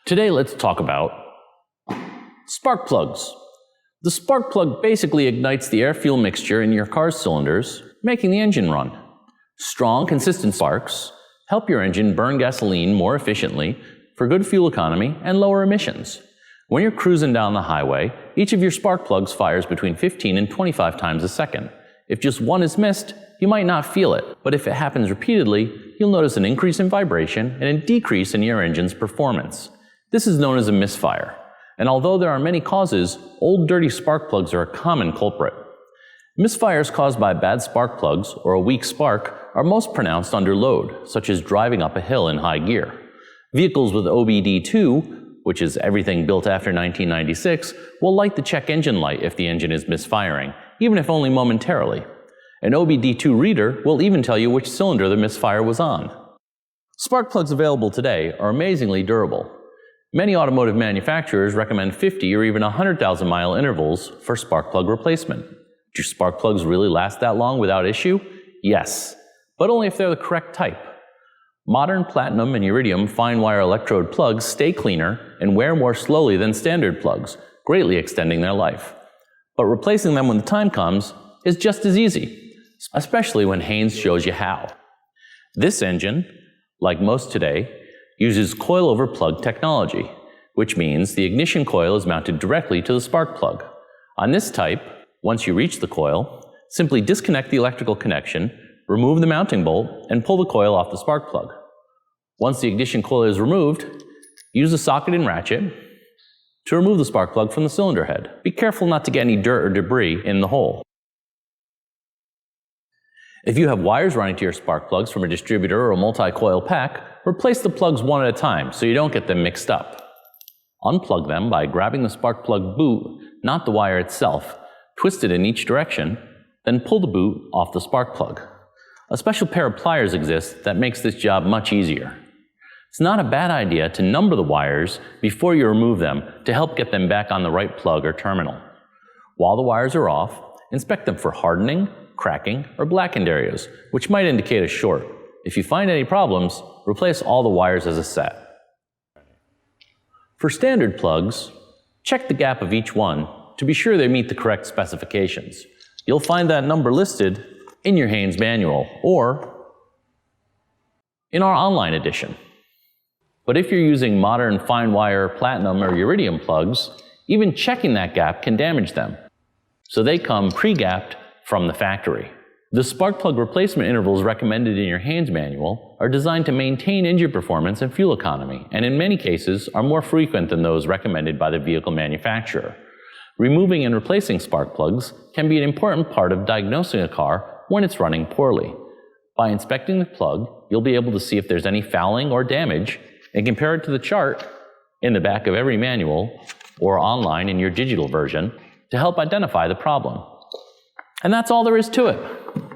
Today let's talk about spark plugs. The spark plug basically ignites the air-fuel mixture in your car's cylinders, making the engine run. Strong, consistent sparks help your engine burn gasoline more efficiently for good fuel economy and lower emissions. When you're cruising down the highway, each of your spark plugs fires between 15 and 25 times a second. If just one is missed, you might not feel it, but if it happens repeatedly, you'll notice an increase in vibration and a decrease in your engine's performance. This is known as a misfire. And although there are many causes, old dirty spark plugs are a common culprit. Misfires caused by bad spark plugs or a weak spark are most pronounced under load, such as driving up a hill in high gear. Vehicles with OBD2, which is everything built after 1996, will light the check engine light if the engine is misfiring, even if only momentarily. An OBD2 reader will even tell you which cylinder the misfire was on. Spark plugs available today are amazingly durable. Many automotive manufacturers recommend 50 or even 100,000 mile intervals for spark plug replacement. Do spark plugs really last that long without issue? Yes, but only if they're the correct type. Modern platinum and iridium fine wire electrode plugs stay cleaner and wear more slowly than standard plugs, greatly extending their life. But replacing them when the time comes is just as easy, especially when Haynes shows you how. This engine, like most today, uses coil-over plug technology, which means the ignition coil is mounted directly to the spark plug. On this type, once you reach the coil, simply disconnect the electrical connection, remove the mounting bolt, and pull the coil off the spark plug. Once the ignition coil is removed, use a socket and ratchet to remove the spark plug from the cylinder head. Be careful not to get any dirt or debris in the hole. If you have wires running to your spark plugs from a distributor or a multi-coil pack, replace the plugs one at a time so you don't get them mixed up. Unplug them by grabbing the spark plug boot, not the wire itself, twist it in each direction, then pull the boot off the spark plug. A special pair of pliers exists that makes this job much easier. It's not a bad idea to number the wires before you remove them to help get them back on the right plug or terminal. While the wires are off, inspect them for hardening, cracking, or blackened areas, which might indicate a short. If you find any problems, replace all the wires as a set. For standard plugs, check the gap of each one to be sure they meet the correct specifications. You'll find that number listed in your Haynes Manual or in our online edition. But if you're using modern fine wire platinum or iridium plugs, even checking that gap can damage them. So they come pre-gapped from the factory. The spark plug replacement intervals recommended in your Haynes Manual are designed to maintain engine performance and fuel economy, and in many cases are more frequent than those recommended by the vehicle manufacturer. Removing and replacing spark plugs can be an important part of diagnosing a car when it's running poorly. By inspecting the plug, you'll be able to see if there's any fouling or damage and compare it to the chart in the back of every manual or online in your digital version to help identify the problem. And that's all there is to it.